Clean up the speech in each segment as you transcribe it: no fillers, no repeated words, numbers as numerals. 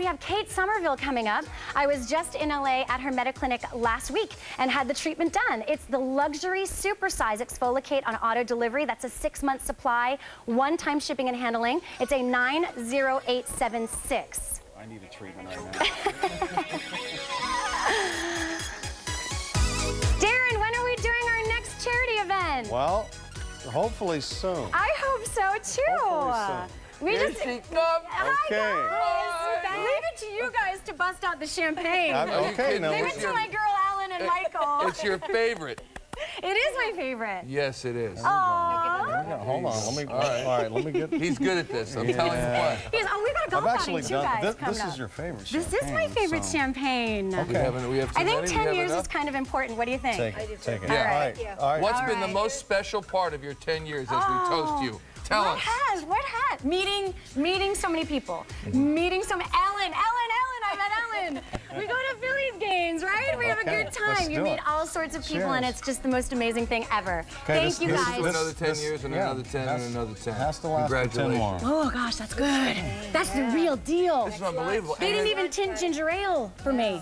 we have Kate Somerville coming up. I was just in LA at her Mediclinic last week and had the treatment done. It's the luxury supersize exfoliate on auto delivery. That's a 6-month supply, one-time shipping and handling. It's a 90876. I need a treatment right now. Darren, when are we doing our next charity event? Well, hopefully soon. I hope so too. Hopefully soon. We Here just she comes. Hi Okay. guys. Leave it to you guys to bust out the champagne. Okay, now Leave it listen. to my girl Alan and Michael. It's your favorite. It is my favorite. Yes, it is. Aww. Hold on, let me. All right, let me get. He's good at this. I'm telling you what. We got a golf I've outing actually too, done. guys. This coming is your favorite. This is my favorite champagne. We have too I think many? 10 years is kind of important. What do you think? Take it. Take it. Yeah. All right. What's been the most special part of your 10 years as we toast you? Tell us. What has? Meeting so many people. Meeting so many. Ellen, I met Ellen. We go to Phillies games, right? We have a good time. You meet all sorts of people, and it's just the most amazing thing ever. Thank you guys. Another 10 years and another 10 and another 10. Has to last for 10 more. Oh gosh, that's good. That's the real deal. This is unbelievable. They didn't even tint ginger ale for me.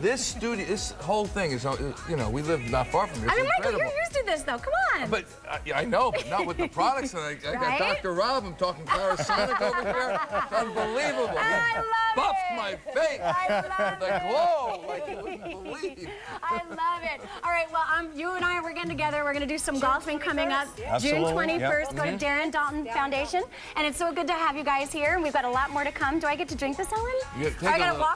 This studio, this whole thing is, you know, we live not far from here. I mean, It's Michael, incredible. you're used to this though. Come on. But I know, but not with the products. And I got Right? Dr. Rob. I'm talking Clarisonic over here. It's unbelievable. I love Buffed it. my face. I love The it. glow, like you wouldn't believe. I love it. All right, well, you and I, we're getting together. We're going to do some golfing coming up. Absolutely, June 21st. yeah. Go to Darren Dalton Foundation. And it's so good to have you guys here. And we've got a lot more to come. Do I get to drink this, Ellen? Yeah,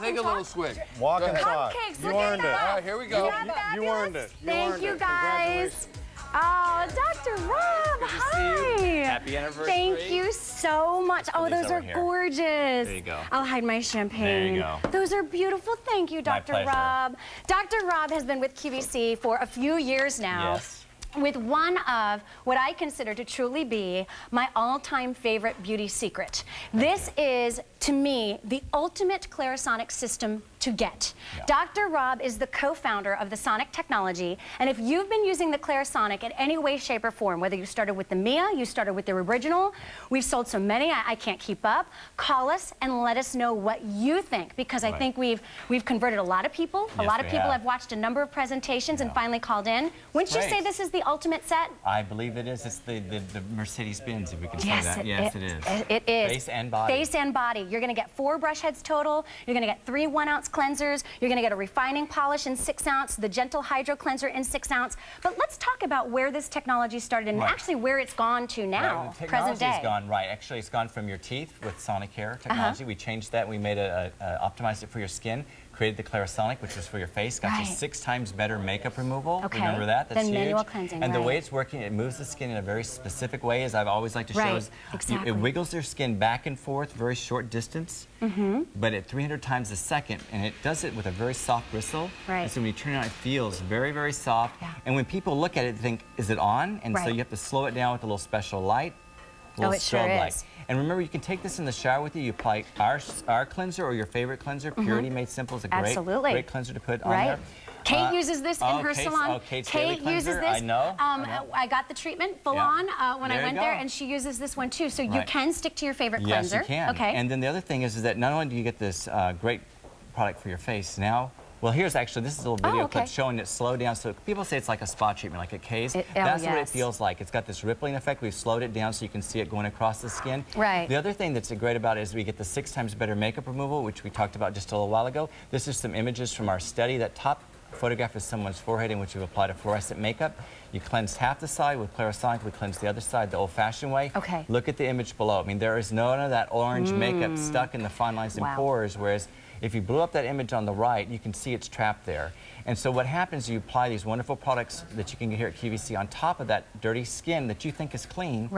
take a little swig. Walk inside. Cupcakes. You Look at earned it. that. All right, here we go. Isn't that You fabulous? earned it. Thank you, guys. Oh, Dr. Rob, hi. Happy anniversary. Thank you so much. Oh, those are gorgeous. There you go. I'll hide my champagne. There you go. Those are beautiful. Thank you, Dr. pleasure. Rob. Dr. Rob has been with QVC for a few years now. Yes. With one of what I consider to truly be my all-time favorite beauty secret. This is, to me, the ultimate Clarisonic system to get. Yeah. Dr. Rob is the co-founder of the Sonic technology, and if you've been using the Clarisonic in any way, shape, or form, whether you started with the Mia, you started with the original, we've sold so many, I can't keep up. Call us and let us know what you think, because I think we've converted a lot of people. A lot of people have watched a number of presentations and finally called in. Wouldn't you say this is the ultimate set? I believe it is. It's the Mercedes-Benz, if we can say that. Yes, it is. It is. Face and body. Face and body. You're going to get 4 brush heads total. You're going to get 3 1-ounce cleansers. You're going to get a refining polish in 6-ounce, the gentle hydro cleanser in 6-ounce. But let's talk about where this technology started and actually where it's gone to now, the present day. technology's gone right. Actually, it's gone from your teeth with Sonic Hair technology. We changed that. We made optimized it for your skin. Created the Clarisonic, which was for your face. Got you 6 times better makeup removal. Remember that? That's huge. Manual cleansing, and the way it's working, it moves the skin in a very specific way, as I've always liked to show. Is it wiggles your skin back and forth, very short distance, but at 300 times a second, and it does it with a very soft bristle. And so when you turn it on, it feels very, very soft. And when people look at it, they think, is it on? And so you have to slow it down with a little special light. Little strobe light. And remember, you can take this in the shower with you. You apply our cleanser or your favorite cleanser. Purity Made Simple is a great cleanser to put on there. Kate uses this in her salon. Kate's Kate uses this. I know. I got the treatment full on when I went there, and she uses this one too. So you can stick to your favorite cleanser. Yes, you can. Okay. And then the other thing is that not only do you get this great product for your face now. Well, here's actually, this is a little video clip showing it slow down. So people say it's like a spa treatment, like a case. That's what it feels like. It's got this rippling effect. We've slowed it down so you can see it going across the skin. The other thing that's great about it is we get the 6 times better makeup removal, which we talked about just a little while ago. This is some images from our study. That top photograph is someone's forehead in which we've applied a fluorescent makeup. You cleanse half the side with Clarisonic. We cleanse the other side the old-fashioned way. Look at the image below. I mean, there is none of that orange makeup stuck in the fine lines and pores, whereas if you blew up that image on the right, you can see it's trapped there. And so what happens is you apply these wonderful products that you can get here at QVC on top of that dirty skin that you think is clean,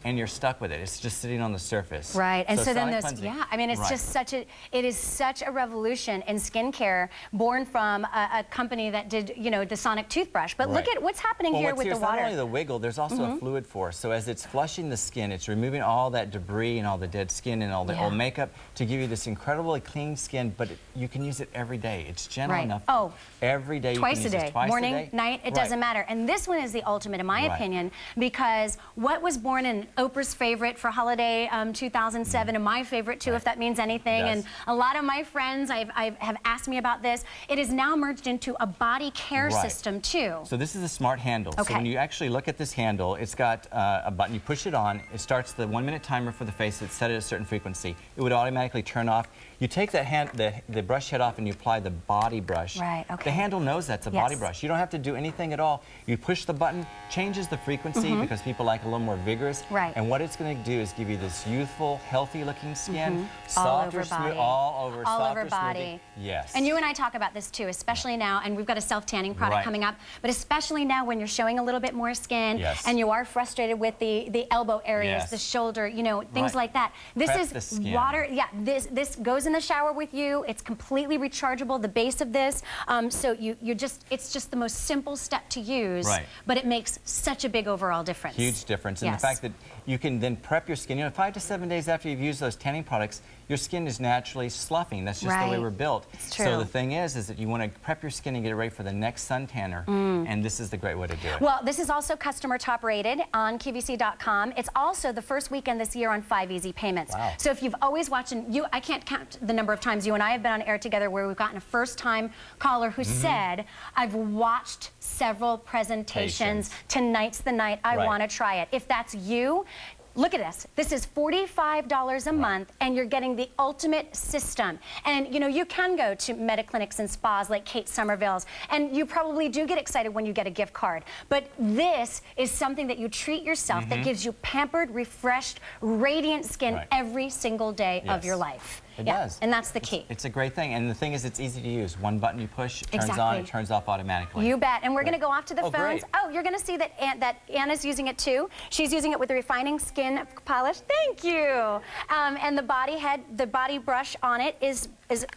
and you're stuck with it. It's just sitting on the surface. And so then this, I mean, it's just such a, it is such a revolution in skincare, born from a company that did, you know, the Sonic toothbrush. But look at what's happening here with the It's water. not only the wiggle, there's also a fluid force. So as it's flushing the skin, it's removing all that debris and all the dead skin and all the old makeup to give you this incredibly clean skin, but you can use it every day. It's gentle enough. Oh, every day twice you a can use day. this. Twice Morning, a day. night, it doesn't matter. And this one is the ultimate, in my opinion, because what was born in Oprah's favorite for holiday 2007, and my favorite too, if that means anything, and a lot of my friends have asked me about this, it is now merged into a body care system too. So this is a smart handle. So when you actually look at this handle, it's got a button. You push it on. It starts the 1-minute timer for the face. It's set at a certain frequency. It would automatically turn off. You take the brush head off and you apply the body brush. Right, okay. The handle knows that's a body brush. You don't have to do anything at all. You push the button, changes the frequency because people like a little more vigorous. Right. And what it's going to do is give you this youthful, healthy-looking skin, All over smooth, body. all over, all softer, over body. smoothie. Yes. And you and I talk about this too, especially now, and we've got a self-tanning product coming up, but especially now when you're showing a little bit more skin and you are frustrated with the elbow areas, the shoulder, you know, things like that. This is water, this goes in the shower with you. It's completely rechargeable, the base of this. So it's just the most simple step to use, but it makes such a big overall difference. Huge difference. And the fact that you can then prep your skin, you know, 5 to 7 days after you've used those tanning products, your skin is naturally sloughing. That's just the way we're built. It's true. So the thing is that you want to prep your skin and get it ready for the next sun tanner, and this is the great way to do it. Well, this is also customer top rated on QVC.com. It's also the first weekend this year on 5 easy payments. Wow. So if you've always watched, and I can't count the number of times you and I have been on air together where we've gotten a first-time caller who said, I've watched several presentations. Tonight's the night I want to try it. If that's you, look at this. This is $45 a month, and you're getting the ultimate system. And, you know, you can go to Mediclinics and spas like Kate Somerville's, and you probably do get excited when you get a gift card. But this is something that you treat yourself that gives you pampered, refreshed, radiant skin every single day of your life. It does. And that's the key. It's a great thing. And the thing is, it's easy to use. One button you push, it turns on, it turns off automatically. You bet. And we're going to go off to the phones. Great. Oh, you're going to see that Anna's using it too. She's using it with the refining skin polish. Thank you. And the body brush on it is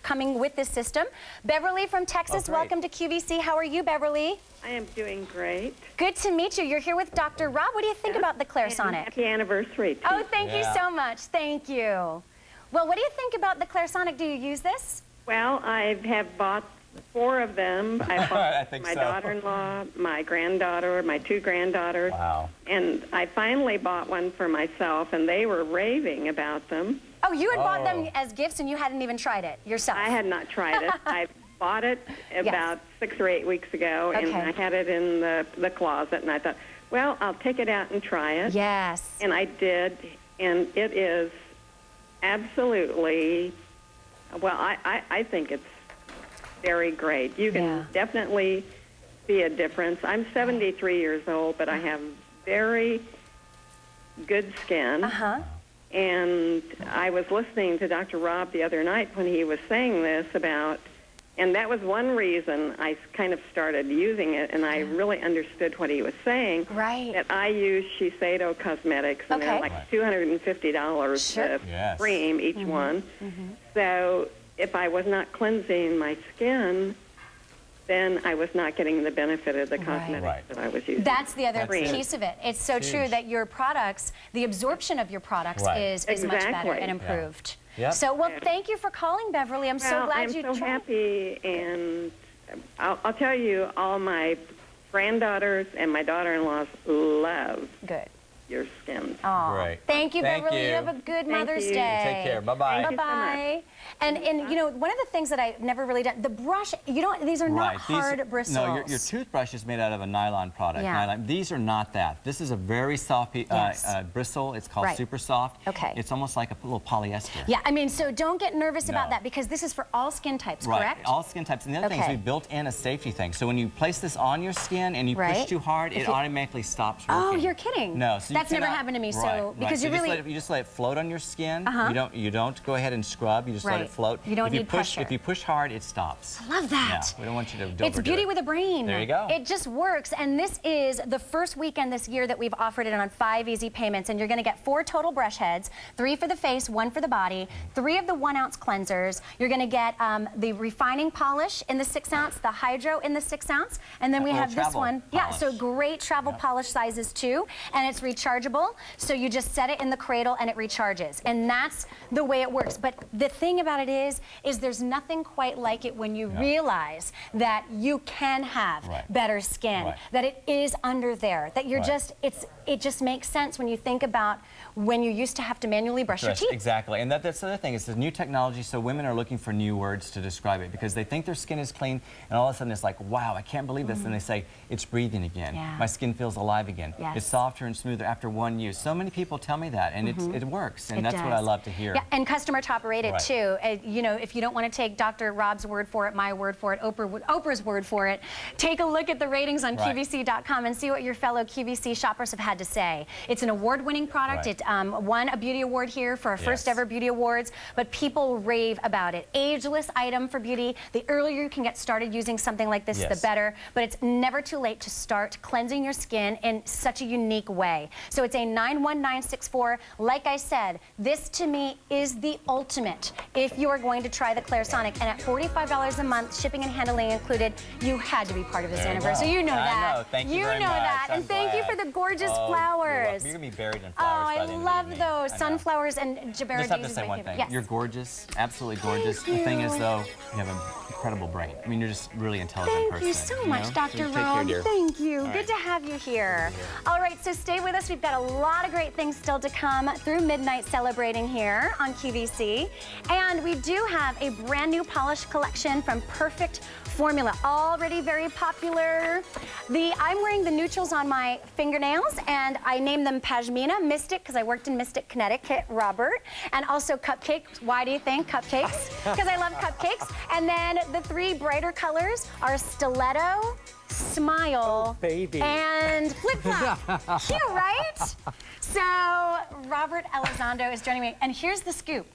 coming with this system. Beverly from Texas, welcome to QVC. How are you, Beverly? I am doing great. Good to meet you. You're here with Dr. Rob. What do you think about the Clarisonic? Happy anniversary to Oh, thank you so much. Thank you. Well, what do you think about the Clarisonic? Do you use this? Well, I have bought 4 of them. I bought think my so. daughter-in-law, my granddaughter, my 2 granddaughters. Wow. And I finally bought one for myself, and they were raving about them. Oh, you had bought them as gifts and you hadn't even tried it yourself. I had not tried it. I bought it about 6 or 8 weeks ago, and I had it in the closet, and I thought, well, I'll take it out and try it. Yes. And I did, and it is absolutely, well, I think it's very great. You can definitely see a difference. I'm 73 years old, but I have very good skin. And I was listening to Dr. Rob the other night when he was saying this about, and that was one reason I kind of started using it, and I really understood what he was saying. Right. That I use Shiseido Cosmetics, and they're like $250 a cream, each one. So if I was not cleansing my skin, then I was not getting the benefit of the cosmetics that I was using. That's the other piece of it. It's so true that your products, the absorption of your products is much better and improved. So, well, thank you for calling, Beverly. I'm so glad you tried. I'm so happy, and I'll tell you, all my granddaughters and my daughter-in-laws love your skin. Great. Thank you, Beverly. You have a good Mother's Day. Take care. Bye-bye. Bye-bye. And you know, one of the things that I've never really done, the brush, you don't, these are not hard bristles. No, your toothbrush is made out of a nylon product. These are not that. This is a very soft bristle. It's called super soft. It's almost like a little polyester. Yeah, I mean, so don't get nervous about that, because this is for all skin types, correct? All skin types. And the other thing is we built in a safety thing. So when you place this on your skin and you push too hard, it automatically stops working. Oh, you're kidding. No. So that's never happened to me. So because you really you just let it float on your skin. You don't go ahead and scrub. You just let it it float. You don't need push, pressure. If you push hard, it stops. I love that. Yeah, we don't want you to overdo It's beauty it. with a brain. There you go. It just works, and this is the first weekend this year that we've offered it on 5 easy payments, and you're going to get 4 total brush heads, 3 for the face, 1 for the body, 3 of the 1-ounce cleansers. You're going to get the refining polish in the 6-ounce, the hydro in the 6-ounce, and then we have this one. Yeah, so great travel polish sizes too, and it's rechargeable. So you just set it in the cradle and it recharges, and that's the way it works. But the thing about it is there's nothing quite like it when you realize that you can have better skin, that it is under there, that you're just, it just makes sense when you think about when you used to have to manually brush your teeth. Exactly, and that's the other thing, it's the new technology, so women are looking for new words to describe it because they think their skin is clean, and all of a sudden it's like, wow, I can't believe this, and they say, it's breathing again. My skin feels alive again. It's softer and smoother after 1 use. So many people tell me that, and it works, and that's what I love to hear. Yeah, and customer top rated too. You know, if you don't want to take Dr. Rob's word for it, my word for it, Oprah's word for it, take a look at the ratings on QVC.com and see what your fellow QVC shoppers have had to say. It's an award-winning product. It won a beauty award here for our first ever beauty awards, but people rave about it. Ageless item for beauty. The earlier you can get started using something like this, the better, but it's never too late to start cleansing your skin in such a unique way. So it's a 91964. Like I said, this to me is the ultimate if you are going to try the Clarisonic, and at $45 a month, shipping and handling included, you had to be part of this anniversary. You know that. I know. Thank you very know much. that. And thank you for the gorgeous flowers. You're going to be buried in flowers Oh, by I the end love of the evening. those. Sunflowers and Jabera Just have to daisies say my one favorite. thing. Yes. You're gorgeous, absolutely gorgeous. The thing is, though, you have an incredible brain. I mean, you're just a really intelligent person. Thank you so much, Dr. Take care, Rob. dear. Thank you. All Good to have you here. All right, so stay with us. We've got a lot of great things still to come through midnight celebrating here on QVC. And we do have a brand new polish collection from Perfect Formula, already very popular. I'm wearing the neutrals on my fingernails, and I named them Pashmina, Mystic, because I worked in Mystic, Connecticut, Robert, and also Cupcakes. Why do you think Cupcakes? Because I love cupcakes. And then the 3 brighter colors are Stiletto, Smile, and Flip Flop. Cute, right? So Robert Elizondo is joining me, and here's the scoop.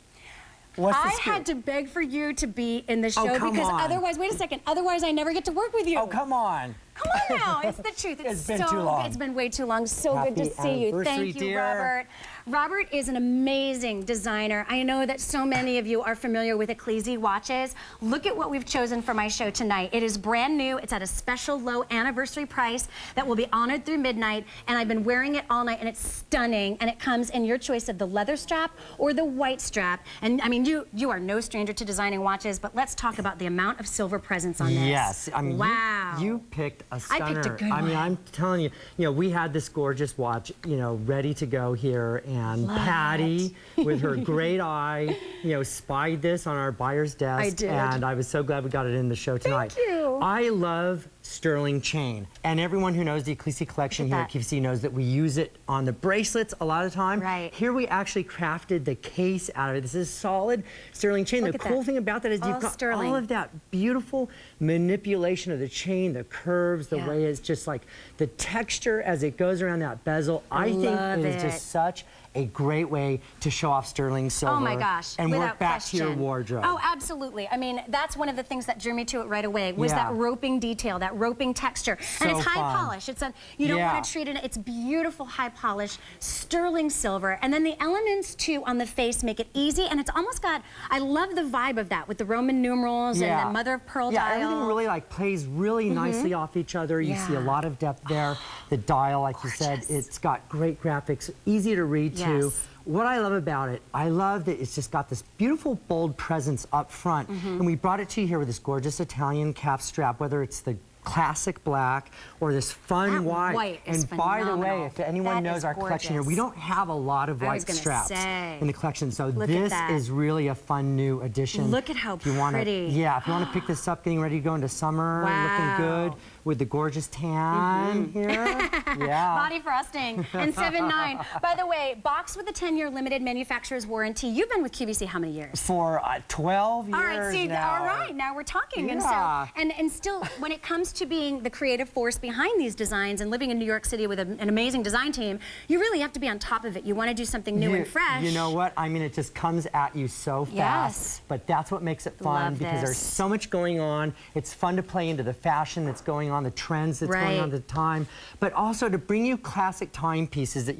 I had to beg for you to be in the show because otherwise, wait a second, otherwise I never get to work with you. Oh, come on. Come on now, it's the truth. It's been too long. It's been way too long. So good to see you. Thank you, Robert. Robert is an amazing designer. I know that so many of you are familiar with Ecclesia watches. Look at what we've chosen for my show tonight. It is brand new. It's at a special low anniversary price that will be honored through midnight, and I've been wearing it all night, and it's stunning, and it comes in your choice of the leather strap or the white strap. And I mean, you are no stranger to designing watches, but let's talk about the amount of silver presence on this. Yes, I mean, wow. You picked a stunner. I picked a good one. I mean, I'm telling you, we had this gorgeous watch, ready to go here, and Patti, with her great eye, spied this on our buyer's desk. I did. And I was so glad we got it in the show tonight. Thank you. I love sterling chain, and everyone who knows the Ecclesia collection here at QVC knows that we use it on the bracelets a lot of time. Right. Here we actually crafted the case out of it. This is solid sterling chain. The cool thing about that is you've got all of that beautiful manipulation of the chain, the curves, the way it's just like the texture as it goes around that bezel. I think it is just such a great way to show off sterling silver. Oh my gosh, and without work back question. to your wardrobe. Oh, absolutely. I mean, that's one of the things that drew me to it right away was that roping detail, that roping texture. So and it's high fun. polish. It's you don't want to treat it, it's beautiful high polish, sterling silver. And then the elements too on the face make it easy, and it's almost got, I love the vibe of that with the Roman numerals and the mother of pearl dial. Yeah, everything really plays really nicely off each other. You see a lot of depth there. The dial, like you said, it's got great graphics, easy to read too. What I love about it, I love that it's just got this beautiful, bold presence up front. And we brought it to you here with this gorgeous Italian cap strap, whether it's the classic black or this fun white. Is and by the way, phenomenal. if anyone knows our collection here, we don't have a lot of white straps in the collection. So this is really a fun new addition. Look at how pretty. If you want to pick this up, getting ready to go into summer, looking good with the gorgeous tan here. Body frosting and 7.9. By the way, boxed with a 10-year limited manufacturer's warranty. You've been with QVC how many years? For 12 years All right, see, now. all right, now we're talking. And so, and still, when it comes comes to being the creative force behind these designs and living in New York City with an amazing design team, you really have to be on top of it. You want to do something new and fresh. You know what? I mean, it just comes at you so fast. Yes. But that's what makes it fun Love because this. there's so much going on. It's fun to play into the fashion that's going on, the trends that's going on at the time, but also to bring you classic timepieces that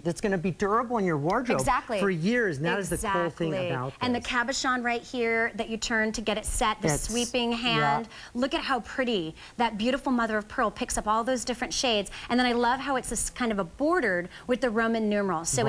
that's going to be durable in your wardrobe for years. And that is the cool thing about this. And the cabochon right here that you turn to get it set, the sweeping hand. Look at how pretty that beautiful mother of pearl picks up all those different shades. And then I love how it's this kind of a bordered with the Roman numerals. So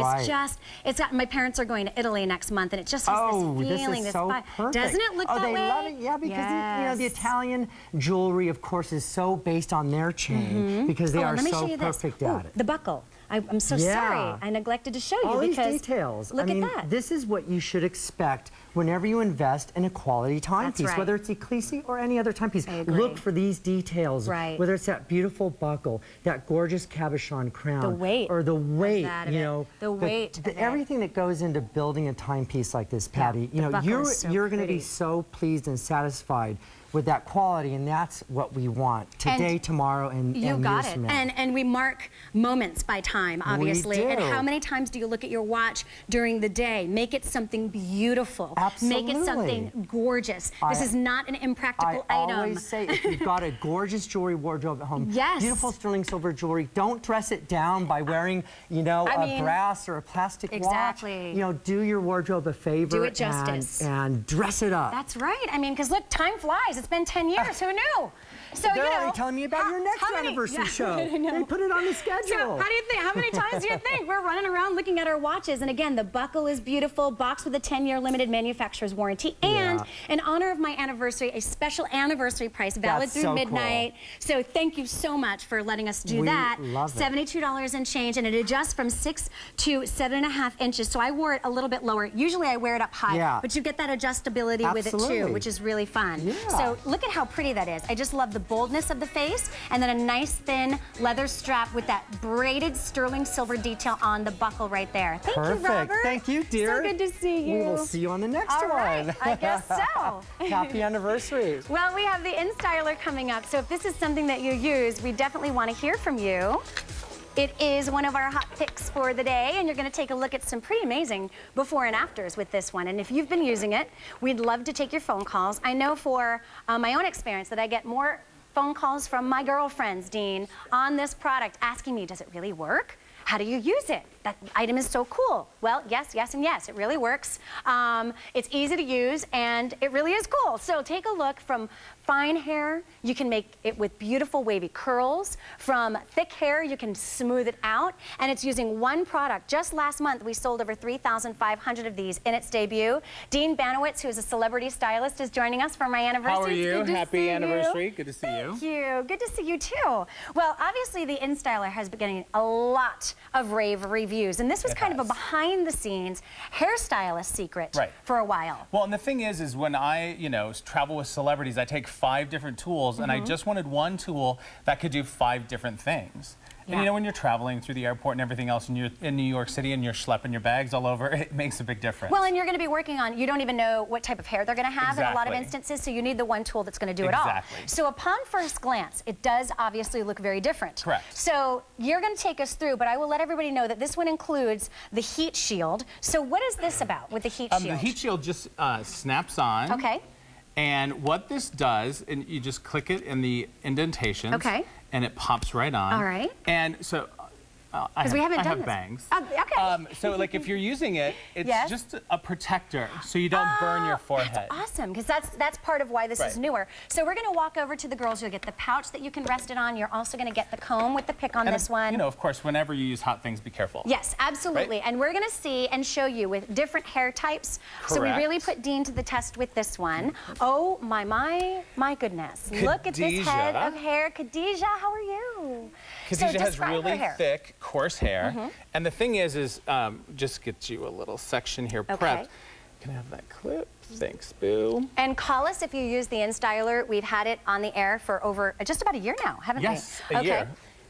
it's got, my parents are going to Italy next month, and it just has this feeling, this is so perfect. Doesn't it look that way? Oh, they love it, yeah, because you know, the Italian jewelry, of course, is so based on their chain because they are so perfect at it. The buckle. I'm so sorry. I neglected to show you all because these details. Look I mean, at that. This is what you should expect whenever you invest in a quality timepiece, whether it's Ecclesia or any other timepiece. Look for these details, whether it's that beautiful buckle, that gorgeous cabochon crown, the weight, or the weight, you know, the weight, everything that goes into building a timepiece like this, Patti. You know, you're going to be so pleased and satisfied with that quality, and that's what we want today, tomorrow, and you got years it. from now. And we mark moments by time, obviously. We do. And how many times do you look at your watch during the day? Make it something beautiful. Absolutely. Make it something gorgeous. This is not an impractical item. I always say, if you've got a gorgeous jewelry wardrobe at home, beautiful sterling silver jewelry, don't dress it down by wearing, you know, a brass or a plastic watch. You know, do your wardrobe a favor. Do it justice. And dress it up. That's right. I mean, because look, time flies. It's been 10 years. Who knew? So They're you know, already telling me about your next anniversary show. They put it on the schedule. So how do you think? How many times do you think we're running around looking at our watches? And again, the buckle is beautiful, boxed with a 10-year limited manufacturer's warranty, and in honor of my anniversary, a special anniversary price valid through midnight. Cool. So thank you so much for letting us do that. Love it. $72 and change, and it adjusts from 6 to 7.5 inches. So I wore it a little bit lower. Usually I wear it up high, but you get that adjustability with it too, which is really fun. So look at how pretty that is. I just love the boldness of the face, and then a nice thin leather strap with that braided sterling silver detail on the buckle right there. Thank you, Robert. Thank you, dear. So good to see you. We will see you on the next one. Right, I guess so. Happy anniversary. Well, we have the InStyler coming up, so if this is something that you use, we definitely want to hear from you. It is one of our hot picks for the day, and you're going to take a look at some pretty amazing before and afters with this one. And if you've been using it, we'd love to take your phone calls. I know for my own experience that I get more phone calls from my girlfriends, Dean, on this product asking me, does it really work? How do you use it? That item is so cool. Well, yes, yes, and yes, it really works. It's easy to use, and it really is cool. So take a look. From fine hair, you can make it with beautiful wavy curls. From thick hair, you can smooth it out, and it's using one product. Just last month, we sold over 3,500 of these in its debut. Dean Banowitz, who is a celebrity stylist, is joining us for my anniversary. How are you? Happy anniversary. Good to see you. Thank you. Good to see you, too. Well, obviously, the InStyler has been getting a lot of rave reviews, and this was kind of a behind-the-scenes hairstylist secret for a while. Well, and the thing is when I, travel with celebrities, I take 5 different tools, and I just wanted one tool that could do 5 different things. And when you're traveling through the airport and everything else, and you're in New York City and you're schlepping your bags all over, it makes a big difference. Well, and you're going to be working on, you don't even know what type of hair they're going to have in a lot of instances, so you need the one tool that's going to do it all. So upon first glance, it does obviously look very different. Correct. So you're going to take us through, but I will let everybody know that this one includes the heat shield. So what is this about with the heat shield? The heat shield just snaps on. Okay. And what this does, and you just click it in the indentations. Okay. And it pops right on. All right. And so I have bangs. Okay. So like if you're using it, it's just a protector so you don't burn your forehead. That's awesome, because that's part of why this is newer. So we're going to walk over to the girls. You'll get the pouch that you can rest it on. You're also going to get the comb with the pick on this one. Of course, whenever you use hot things, be careful. Yes, absolutely. And we're going to see and show you with different hair types. So we really put Dean to the test with this one. Oh, my goodness. Look at this head of hair. Khadijah, how are you? Khadijah has really thick, coarse hair. And the thing is just get you a little section here prepped. Can I have that clip? Thanks, boo. And call us if you use the InStyler. We've had it on the air for over just about a year now, haven't we? Yes, a year.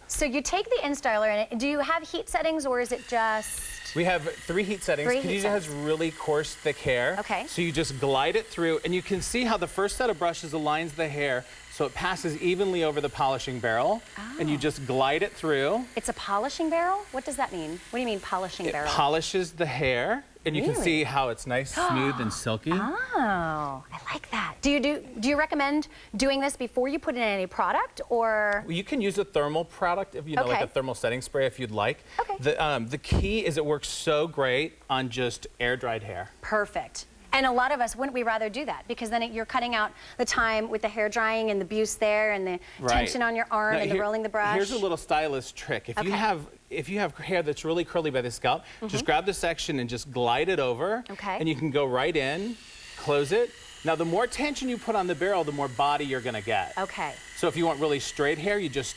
So you take the InStyler, and do you have heat settings, or is it just... We have 3 heat settings. Khadijah has really coarse, thick hair. Okay. So you just glide it through, and you can see how the first set of brushes aligns the hair so it passes evenly over the polishing barrel, and you just glide it through. It's a polishing barrel? What does that mean? What do you mean polishing barrel? It polishes the hair, and you can see how it's nice, smooth, and silky. Oh, I like that. Do you recommend doing this before you put in any product, or? Well, you can use a thermal product, if you know, like a thermal setting spray, if you'd like. Okay. The key is it works so great on just air-dried hair. Perfect. And a lot of us, wouldn't we rather do that? Because then you're cutting out the time with the hair drying and the buse there and the tension on your arm and the rolling the brush. Here's a little stylist trick. If you have hair that's really curly by the scalp, just grab the section and just glide it over. Okay. And you can go right in, close it. Now, the more tension you put on the barrel, the more body you're gonna get. Okay. So if you want really straight hair, you just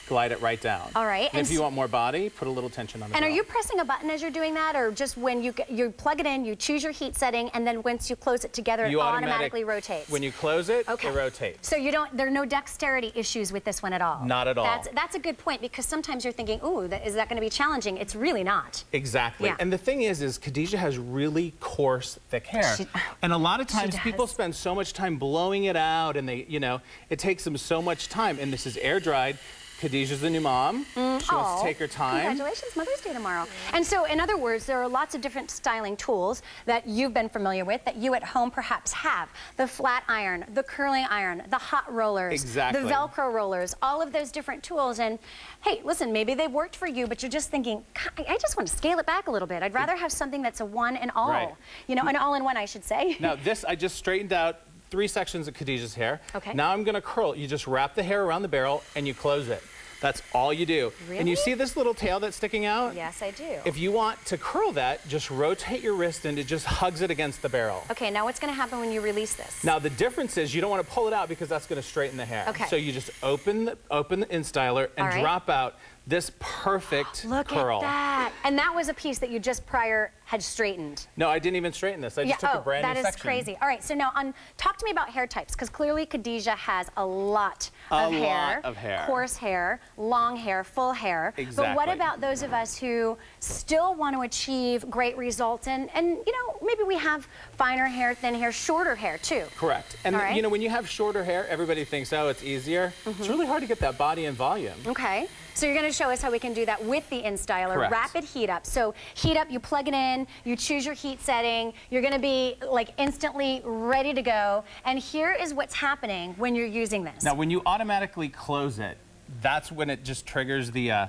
glide it right down. All right. And if you want more body, put a little tension on the barrel. And are you pressing a button as you're doing that, or just when you plug it in, you choose your heat setting, and then once you close it together, it automatically rotates? When you close it, it rotates. So there are no dexterity issues with this one at all? Not at all. That's a good point, because sometimes you're thinking, ooh, is that going to be challenging? It's really not. Exactly. Yeah. And the thing is Khadijah has really coarse, thick hair. And a lot of times people spend so much time blowing it out, and it takes them so much time. And this is air dried. Khadijah's the new mom. She wants to take her time. Congratulations, Mother's Day tomorrow. And so, in other words, there are lots of different styling tools that you've been familiar with that you at home perhaps have. The flat iron, the curling iron, the hot rollers, the Velcro rollers, all of those different tools. And hey, listen, maybe they've worked for you, but you're just thinking, I just want to scale it back a little bit. I'd rather have something that's a one and all. An all-in-one, I should say. Now, this, I just straightened out 3 sections of Khadijah's hair. Okay. Now I'm gonna curl it. You just wrap the hair around the barrel and you close it. That's all you do. Really? And you see this little tail that's sticking out? Yes, I do. If you want to curl that, just rotate your wrist and it just hugs it against the barrel. Okay, now what's gonna happen when you release this? Now the difference is you don't want to pull it out because that's gonna straighten the hair. Okay. So you just open the InStyler and drop out this perfect curl. Look at that. And that was a piece that you just prior had straightened. No, I didn't even straighten this. I just took a brand new section. That is crazy. All right, so now talk to me about hair types, because clearly Khadijah has a lot of hair. Coarse hair, long hair, full hair. Exactly. But what about those of us who still want to achieve great results and maybe we have finer hair, thin hair, shorter hair too? Correct. And when you have shorter hair, everybody thinks, oh, it's easier. It's really hard to get that body and volume. Okay. So you're going to show us how we can do that with the InStyler. Correct. Rapid heat up. So heat up, you plug it in, you choose your heat setting, you're going to be like instantly ready to go. And here is what's happening when you're using this. Now, when you automatically close it, that's when it just triggers the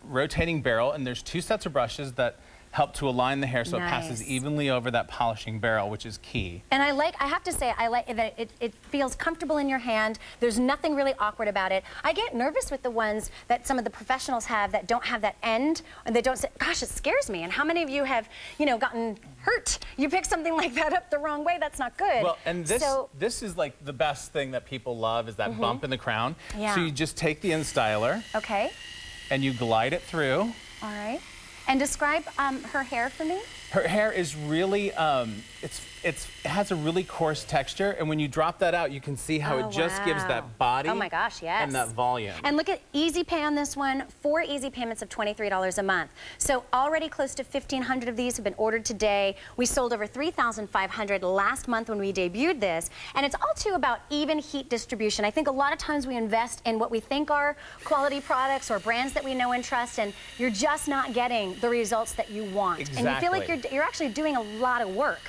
rotating barrel, and there's 2 sets of brushes that help to align the hair so it passes evenly over that polishing barrel, which is key. And I have to say, I like that it feels comfortable in your hand. There's nothing really awkward about it. I get nervous with the ones that some of the professionals have that don't have that end, and they don't say, gosh, it scares me. And how many of you have, gotten hurt? You pick something like that up the wrong way, that's not good. Well, and this is like the best thing that people love is that bump in the crown. Yeah. So you just take the InStyler. Okay. And you glide it through. All right. And describe her hair for me. Her hair is really, it has a really coarse texture, and when you drop that out, you can see how it just gives that body. Oh my gosh, yes. And that volume. And look at easy pay on this one, 4 easy payments of $23 a month. So already close to 1,500 of these have been ordered today. We sold over 3,500 last month when we debuted this, and it's all too about even heat distribution. I think a lot of times we invest in what we think are quality products or brands that we know and trust, and you're just not getting the results that you want. Exactly. And you feel like you're actually doing a lot of work.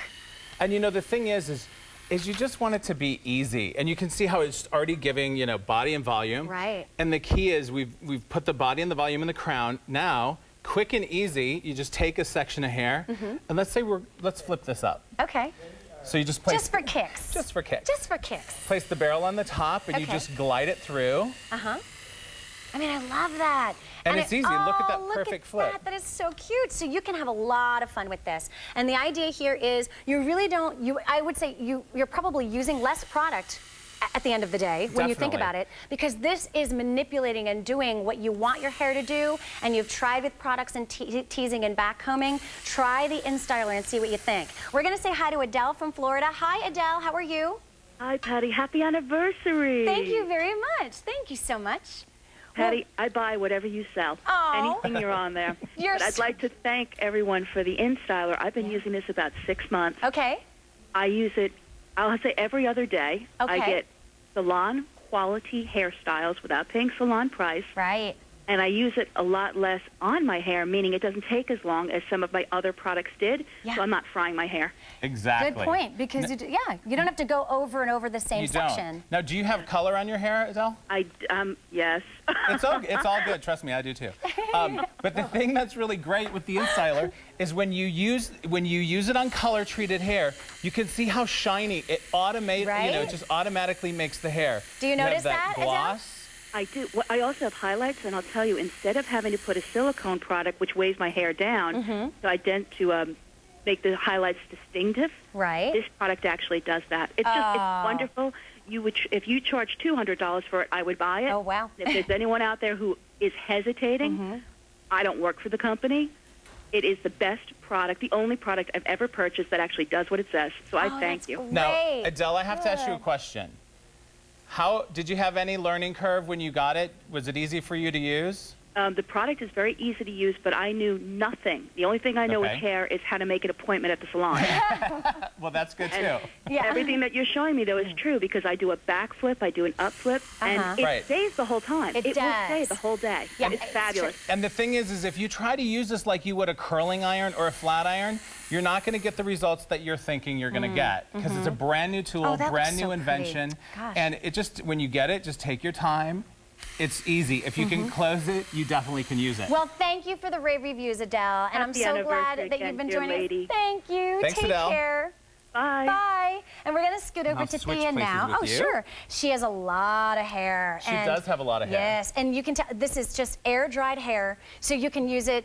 And the thing is you just want it to be easy, and you can see how it's already giving body and volume. Right. And the key is we've put the body and the volume in the crown. Now, quick and easy, you just take a section of hair, and let's flip this up. Okay. So you just place. Just for kicks. Just for kicks. Just for kicks. Place the barrel on the top, and you just glide it through. I mean, I love that. And it's easy. Look at that perfect flip. That is so cute. So you can have a lot of fun with this. And the idea here is you really don't, I would say you're probably using less product at the end of the day when you think about it, because this is manipulating and doing what you want your hair to do, and you've tried with products and teasing and backcombing. Try the InStyler and see what you think. We're going to say hi to Adele from Florida. Hi, Adele. How are you? Hi, Patti. Happy anniversary. Thank you very much. Thank you so much. Patty, I buy whatever you sell. Oh. Anything you're on there. You're But I'd like to thank everyone for the InStyler. I've been using this about 6 months. Okay. I use it, I'll say every other day. Okay. I get salon quality hairstyles without paying salon price. Right. And I use it a lot less on my hair, meaning it doesn't take as long as some of my other products did, Yeah. so I'm not frying my hair. Exactly. Good point, because you don't have to go over and over the same You section. don't. Now, do you have color on your hair, Adele? Yes. It's all good. Trust me, I do too. But the thing that's really great with the InStyler is when you use it on color-treated hair, you can see how shiny it it just automatically makes the hair. Do you notice have that that, gloss? I do. Well, I also have highlights, and I'll tell you, instead of having to put a silicone product, which weighs my hair down, to make the highlights distinctive, Right. this product actually does that. It's just, it's wonderful. If you charge $200 for it, I would buy it. Oh, wow. If there's anyone out there who is hesitating, I don't work for the company. It is the best product, the only product I've ever purchased that actually does what it says. So I thank you. Now, Great. Adele, I have to ask you a question. How did you have any learning curve when you got it? Was it easy for you to use? The product is very easy to use, but I knew nothing. The only thing I know with hair is how to make an appointment at the salon. Well, that's good too. Yeah. Everything that you're showing me, though, is true because I do a back flip, I do an up flip, and it stays the whole time. It will does. stay the whole day. Yeah, It's fabulous. And the thing is if you try to use this like you would a curling iron or a flat iron, you're not going to get the results that you're thinking you're going to get because it's a brand new tool, that brand looks new so invention, pretty. Gosh. and it just when you get it, just take your time. It's easy. If you can close it, you definitely can use it. Well, thank you for the rave reviews, Adele, and I'm Happy so glad anniversary that you've been again, joining dear lady. us. Thank you. Thanks, Take Adele. care. Bye. Bye. And we're going to scoot over I'll to switch Thea places now. with Oh, you. sure. She has a lot of hair. She does have a lot of hair. Yes, and you can tell this is just air-dried hair, so you can use it,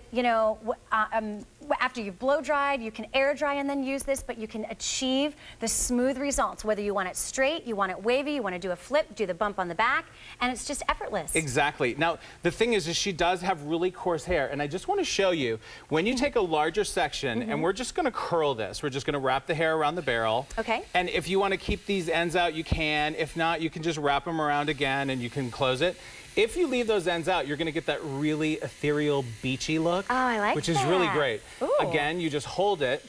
after you've blow-dried, you can air-dry and then use this, but you can achieve the smooth results, whether you want it straight, you want it wavy, you want to do a flip, do the bump on the back, and it's just effortless. Exactly. Now, the thing is she does have really coarse hair, and I just want to show you, when you take a larger section, and we're just going to curl this. We're just going to wrap the hair around the barrel. Okay. And if you want to keep these ends out, you can. If not, you can just wrap them around again, and you can close it. If you leave those ends out, you're going to get that really ethereal, beachy look. Oh, I like which is really that. great. Ooh. Again, you just hold it,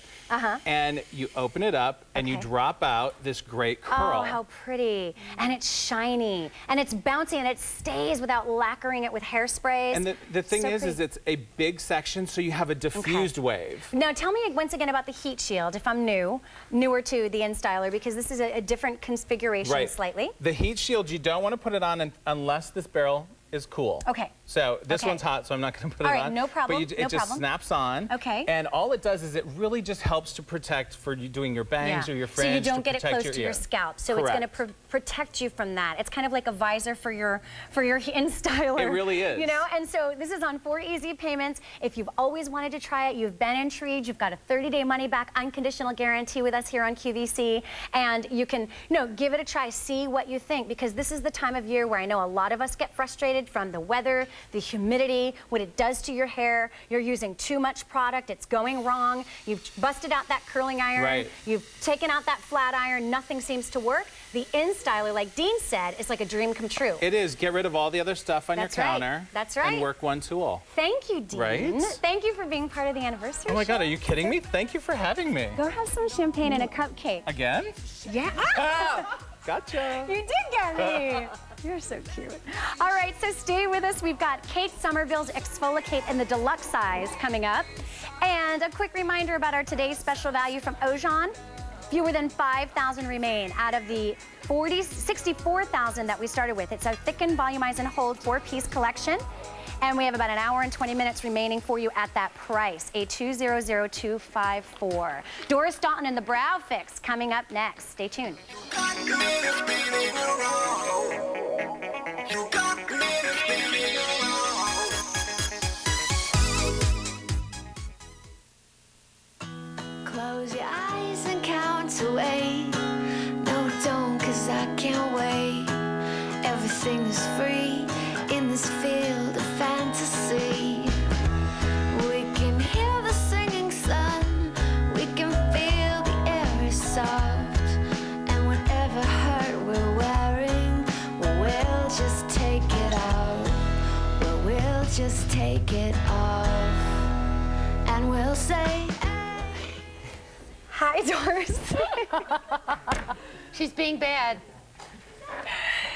and you open it up, and you drop out this great curl. Oh, how pretty. And it's shiny, and it's bouncy, and it stays without lacquering it with hairsprays. And the thing So is pretty. it's a big section, so you have a diffused wave. Now, tell me once again about the heat shield, if I'm newer to the InStyler, because this is a different configuration slightly. The heat shield, you don't want to put it on unless this barrel is cool. Okay. So this Okay. one's hot, so I'm not going to put All it right, on. no problem, But no it just problem. snaps on. Okay. And all it does is it really just helps to protect for you doing your bangs or your fringe. So you don't to get it protect close to your ear. scalp. So Correct. it's going to protect you from that. It's kind of like a visor for your InStyler. It really is. You know, and so this is on 4 easy payments. If you've always wanted to try it, you've been intrigued, you've got a 30-day money-back unconditional guarantee with us here on QVC, and you can, give it a try, see what you think, because this is the time of year where I know a lot of us get frustrated from the weather, the humidity, what it does to your hair. You're using too much product, it's going wrong. You've busted out that curling iron, Right. you've taken out that flat iron, nothing seems to work. The InStyler, like Dean said, is like a dream come true. It is. Get rid of all the other stuff on That's your right. counter. That's right. And work one tool. Thank you, Dean. Right? Thank you for being part of the anniversary Oh my God, show. are you kidding me? Thank you for having me. Go have some champagne and a cupcake. Again? Yeah. Gotcha. You did get me. You're so cute. All right, so stay with us. We've got Kate Somerville's Exfoliate in the deluxe size coming up. And a quick reminder about our today's special value from Ojon. Fewer than 5,000 remain out of the 64,000 that we started with. It's our Thicken, Volumize, and Hold 4-piece collection. And we have about an hour and 20 minutes remaining for you at that price, a 200254. Doris Dalton and the Brow Fix coming up next. Stay tuned. Close your eyes and count away. No, don't, 'cause I can't wait. Everything is free in this field of fantasy. We can hear the singing sun. We can feel the air is soft. And whatever hurt we're take it off, and we'll say, Hi, Doris. She's being bad.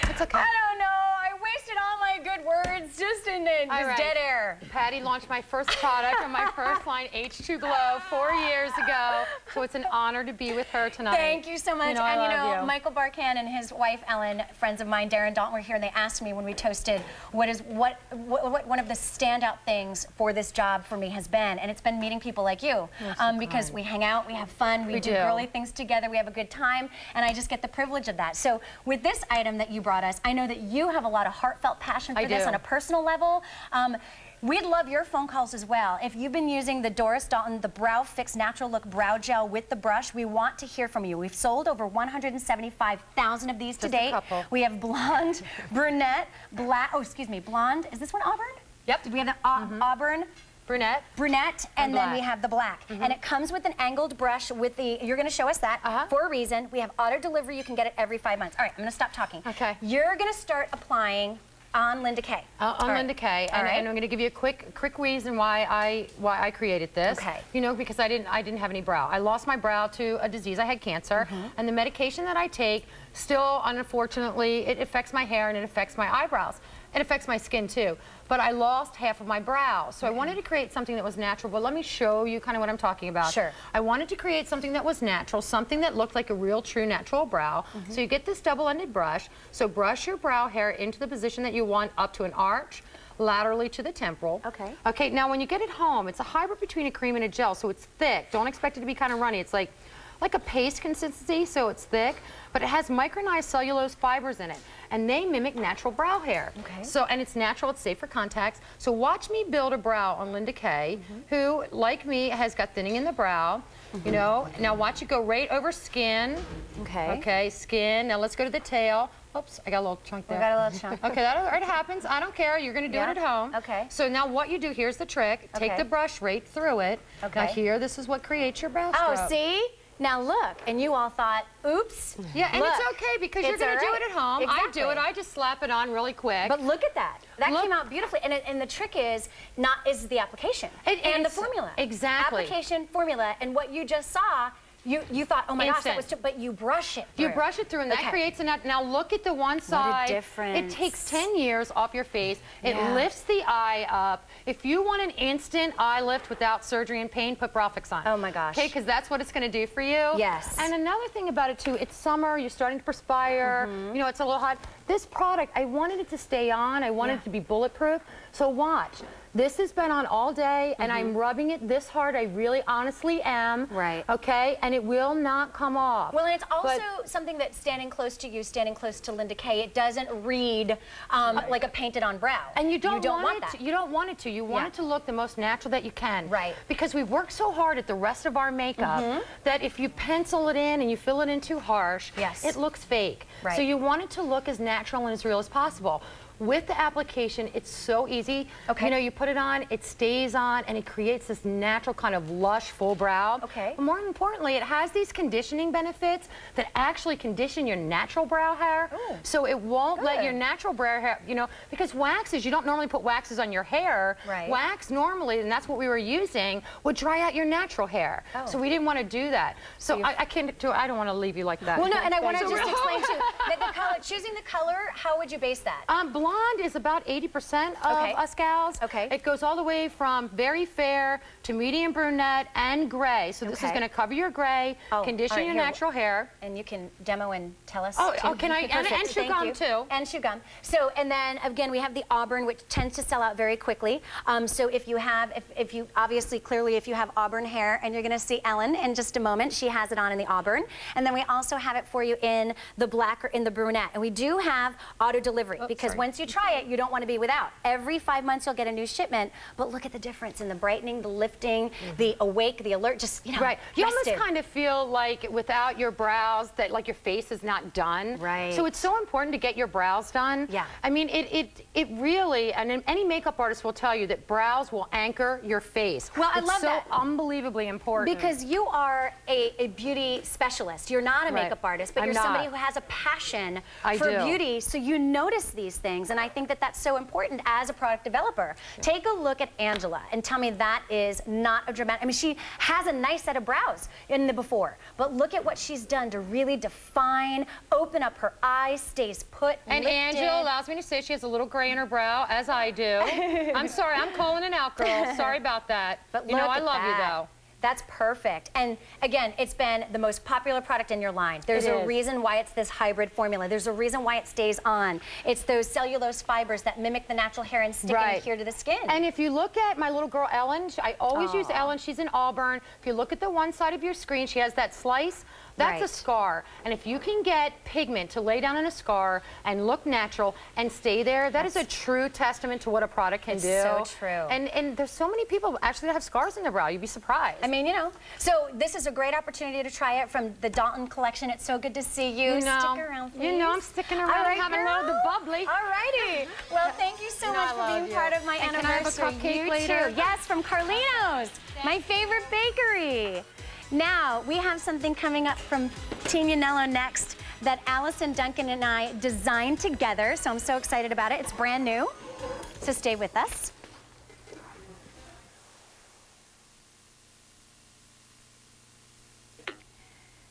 It's okay. I don't know. I wasted all my good words just in dead air. Patti launched my first product on my first line, H2 Glow, 4 years ago. So it's an honor to be with her tonight. Thank you so much. You know, I love you. Michael Barkan and his wife Ellen, friends of mine, Darren Dalton, were here, and they asked me when we toasted what one of the standout things for this job for me has been, and it's been meeting people like you, because we hang out, we have fun, we do girly things together, we have a good time, and I just get the privilege of that. So with this item that you brought us, I know that you have a lot of heartfelt passion for this on a personal level. We'd love your phone calls as well. If you've been using the Doris Dalton, the Brow Fix Natural Look Brow Gel with the brush, we want to hear from you. We've sold over 175,000 of these to date. We have blonde, brunette, black, blonde. Is this one auburn? Yep. We have the auburn, brunette, and then we have the black. And it comes with an angled brush with the, you're gonna show us that for a reason. We have auto delivery, you can get it every 5 months. All right, I'm gonna stop talking. Okay. You're gonna start applying on Linda Kay. On Linda Kay, and I'm going to give you a quick reason why I created this. Okay. You know, because I didn't have any brow. I lost my brow to a disease. I had cancer, and the medication that I take still, unfortunately, it affects my hair and it affects my eyebrows. It affects my skin too. But I lost half of my brow. So I wanted to create something that was natural, but let me show you kind of what I'm talking about. Sure. I wanted to create something that was natural, something that looked like a real, true, natural brow. So you get this double-ended brush. So brush your brow hair into the position that you want, up to an arch, laterally to the temporal. Okay. Okay, now when you get it home, it's a hybrid between a cream and a gel, so it's thick. Don't expect it to be kind of runny. It's like a paste consistency, so it's thick, but it has micronized cellulose fibers in it, and they mimic natural brow hair. Okay. So, and it's natural, it's safe for contacts. So watch me build a brow on Linda Kay, who, like me, has got thinning in the brow. You know, now watch it go right over skin. Okay. Okay, skin. Now let's go to the tail. Oops, I got a little chunk there. We got a little chunk. Okay, that happens. I don't care. You're going to do it at home. Okay. So now what you do, here's the trick. Take the brush right through it. Okay. Now here, this is what creates your brow Oh, stroke. see? Now look, and you all thought, oops. Yeah, and look, it's okay because you're it's going to do all it right. at home. Exactly. I do it. I just slap it on really quick. But look at that. That Look. came out beautifully. And the trick is the application and the formula. Exactly. Application, formula, and what you just saw, you thought, oh my gosh, that was too, but you brush it through. You brush it through, and that creates a now look at the one side. What a difference. It takes 10 years off your face. It Yeah. lifts the eye up. If you want an instant eye lift without surgery and pain, put Brow Fix on. Oh my gosh. Okay, because that's what it's going to do for you. Yes. And another thing about it too, it's summer, you're starting to perspire, you know, it's a little hot. This product, I wanted it to stay on, I wanted it to be bulletproof. So watch. This has been on all day, and I'm rubbing it this hard. I really honestly am. Right. Okay? And it will not come off. Well, and it's also something that standing close to you, standing close to Linda Kay, it doesn't read like a painted-on brow. And you don't want that. You don't want it to. You want it to look the most natural that you can. Right. Because we've worked so hard at the rest of our makeup that if you pencil it in and you fill it in too harsh, it looks fake. Right. So you want it to look as natural and as real as possible. With the application, it's so easy. Okay. You know, you put it on, it stays on, and it creates this natural kind of lush, full brow. Okay. But more importantly, it has these conditioning benefits that actually condition your natural brow hair. Ooh. So it won't let your natural brow hair, you know, because waxes, you don't normally put waxes on your hair. Right. Wax normally, and that's what we were using, would dry out your natural hair. Oh. So we didn't want to do that. So I can't do, I don't want to leave you like that. Well, no, and I want to So just explain to you that the color, choosing the color, how would you base that? Blonde is about 80% of us gals. Okay. It goes all the way from very fair to medium brunette and gray. So this is going to cover your gray, condition your natural hair. And you can demo and tell us. Can I? And chew gum too. And chew gum. So, and then again, we have the auburn, which tends to sell out very quickly. So if you have, if you obviously, clearly, if you have auburn hair, and you're going to see Ellen in just a moment, she has it on in the auburn. And then we also have it for you in the black or in the brunette. And we do have auto delivery because once you try it, you don't want to be without. Every 5 months you'll get a new shipment, but look at the difference in the brightening, the lifting, the awake, the alert, just, you know, right. You almost festive. kind of feel like without your brows that like your face is not done. Right. So it's so important to get your brows done. Yeah. I mean, it really, and any makeup artist will tell you that brows will anchor your face. Well, I love that. It's so unbelievably important. Because you are a beauty specialist. You're not a makeup artist, but I'm you're not. somebody who has a passion I for do. beauty, so you notice these things. things, and I think that that's so important as a product developer. Take a look at Angela and tell me that is not a dramatic, I mean, she has a nice set of brows in the before, but look at what she's done to really define, open up her eyes, stays put, and lifted. Angela allows me to say she has a little gray in her brow, as I do. I'm sorry, I'm calling it out, girl. Sorry about that. But you know, I love you, though. That's perfect. And again, it's been the most popular product in your line. There's a reason why it's this hybrid formula. There's a reason why it stays on. It's those cellulose fibers that mimic the natural hair and stick and adhere to the skin. And if you look at my little girl, Ellen, I always use Ellen. She's in Auburn. If you look at the one side of your screen, she has that slice. That's a scar. And if you can get pigment to lay down in a scar and look natural and stay there, that is a true testament to what a product can do. It's so true. And there's so many people actually that have scars in their brow. You'd be surprised. I mean, you know, so this is a great opportunity to try it from the Dalton collection. It's so good to see you. Stick around, please. You know I'm sticking around. All right, having a little bubbly. All righty. Well, thank you so much for being part of my anniversary. Can I have a cupcake later? Too. Yes, from Carlino's, my favorite bakery. Now, we have something coming up from Team Yanello next that Allison Duncan and I designed together, so I'm so excited about it. It's brand new, so stay with us.